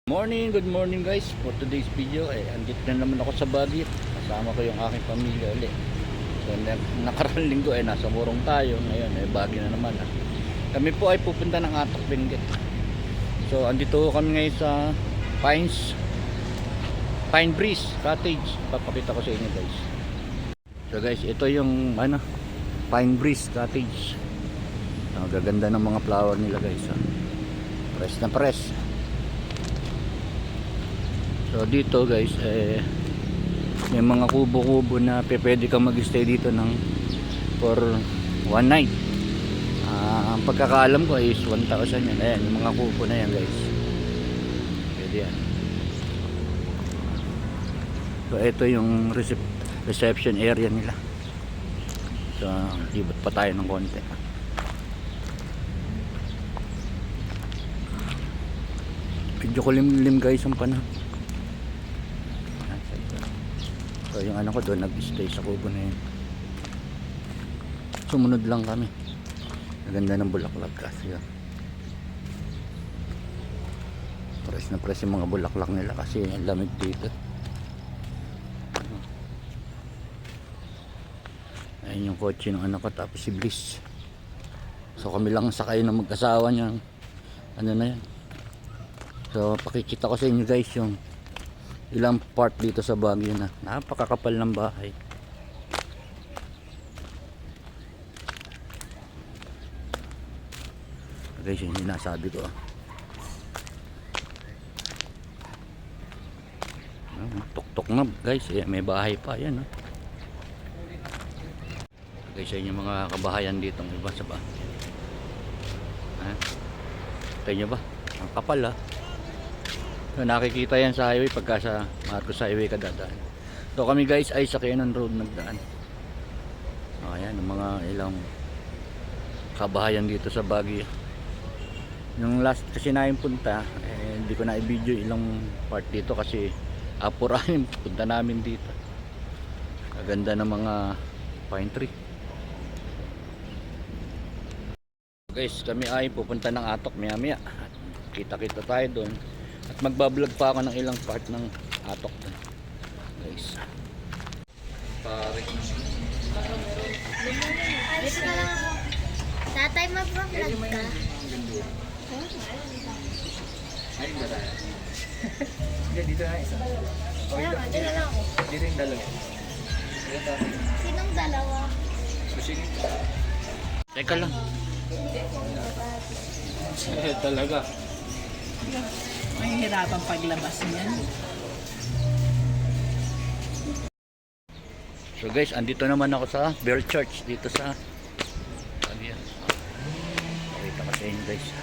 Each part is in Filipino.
Good morning guys. For today's video andito na naman ako sa Baguio. Kasama ko yung aking pamilya ulit. So nakaraang linggo nasa Morong tayo. Ngayon Baguio na naman. Kami po ay pupunta ng Atok, Benguet. So andito kami ngayon sa Pine Breeze Cottage. Papakita ko sa inyo guys. So guys, ito yung Pine Breeze Cottage. Ang gaganda ng mga flower nila guys. Press na press. So dito guys may mga kubo-kubo na pwede kang mag-stay dito for one night. Ang pagkakaalam ko is 1,000 yan. Ayan yung mga kubo na yan guys. Pwede yan. So ito yung reception area nila. So libot pa tayo ng konti. Medyo kulimlim guys ang panahon. So yung anak ko doon nag-stay sa kubo na yun. Sumunod lang kami. Maganda ng bulaklak kasi yan. Press na press yung mga bulaklak nila kasi ang lamig dito. Ayun yung kotse ng anak ko, tapos si Bliss. So kami lang sakay na mag-asawa niya. Ano na yan. So pakikita ko sa inyo guys yung ilang part dito sa Baguio na napakakapal ng bahay. Guys, yung sinasabi ko tuktok na guys, may bahay pa yan guys. Yun yung mga kabahayan dito ng iba sa bahay. Tayo nyo ba? Ang kapal So, nakikita yan sa highway pagka sa Marcos Highway ka dadaan. So kami guys ay sa Quezon Road nagdaan. Ayan ang mga ilang kabahayan dito sa Baguio. Nung last kasi na yung punta hindi ko na i-video ilang part dito kasi apurahin punta namin dito. Kaganda ng mga pine tree. Guys, kami ay pupunta ng Atok maya-maya. Kita-kita tayo doon. At magbablog pa ako ng ilang part ng Atok guys. Pare. Dito na lang ako. Tatay, mag-vlog ka. Ay, ba tayo? Hindi, dito na isa. Wala nga, dito na lang ako. Dito yung dalawa. Sinong dalawa? Susingin ko. Teka lang. Talaga. May hirapan paglabas niyan. So guys, andito naman ako sa Bell Church dito sa Baguio. Pakita ko sa inyo guys.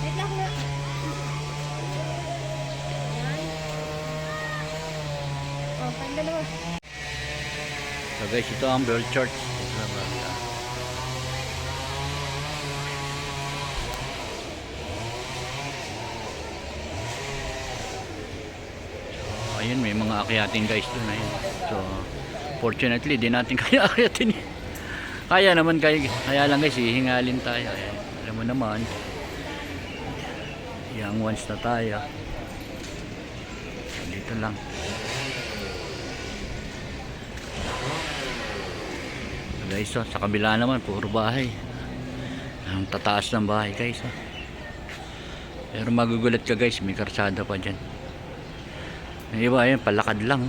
Wait lang na. Oh, pang dalawa. So guys, ito ang Bell Church. So, ayun, may mga akyatin guys doon. Ayun. So, fortunately, di natin kaya akyatin. Kaya naman kaya lang guys, hihingalin tayo. Ayan. Alam mo naman, young ones na tayo. So, dito lang. Guys, sa kabila naman puro bahay. Ang tataas ng bahay guys. Pero magugulat ka guys, may karsada pa dyan. Yung iba ayun, palakad lang.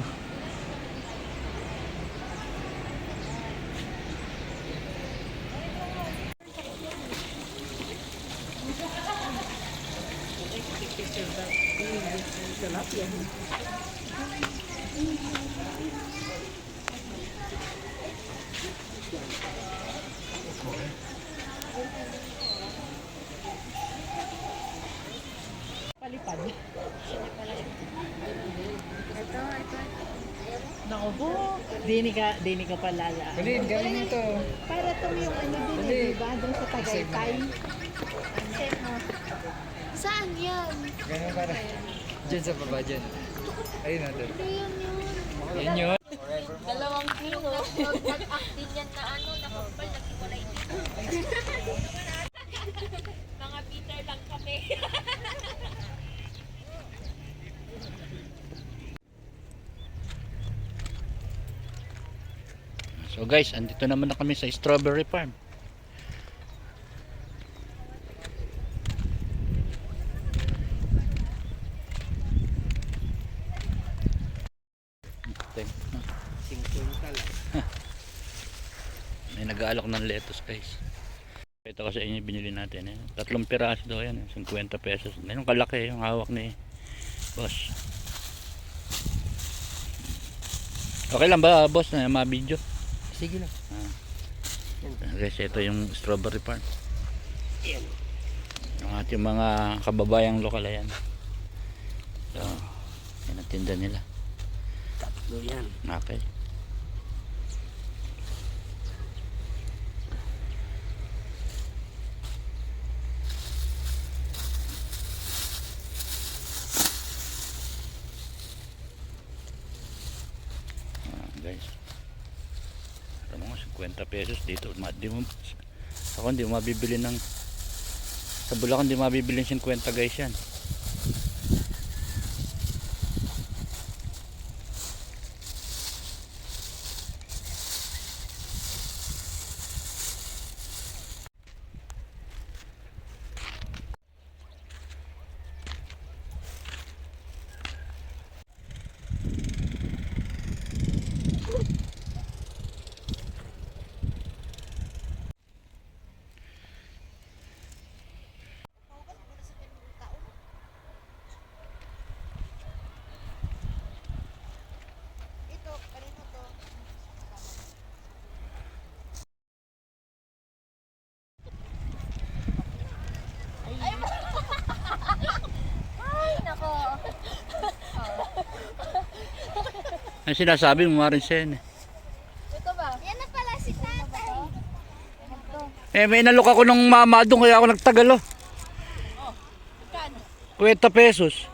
Palipad. Ito. Naku po, dini ka palala. Galing, galing ito. Para to yung din Dali. diba? Doon sa Tagaytay. Saan yan? Ganun para. Diyan sa baba, dyan. Ayun na doon. Yun yun. 2 kilo. Mag-actin yan na ano, nakapal, nagkiwalay dito. Mga Peter lang kami. So guys, andito naman na kami sa strawberry farm. May nag-aalok ng lettuce guys. Ito kasi inyo binili natin. 3 piraso daw yan. 50 pesos. Yung kalaki yung hawak ni boss. Okay lang ba boss na ma-video? Sige lang. Guys, ito yung strawberry farm. Yung ating mga kababayang lokal ayan. So, yan ang tinda nila. Tatlo yan. Okay. Guys. Alam mo, 50 pesos dito. Ako hindi mo mabibili ng sa Bulacan hindi mabibili ng 50 guys yan. Ay, nako. Ang sinasabi mo Marin Sen. Ito ba? Yan na pala si tatay. May inalok ako ng mama doon kaya ako nagtagal oh. 50 pesos.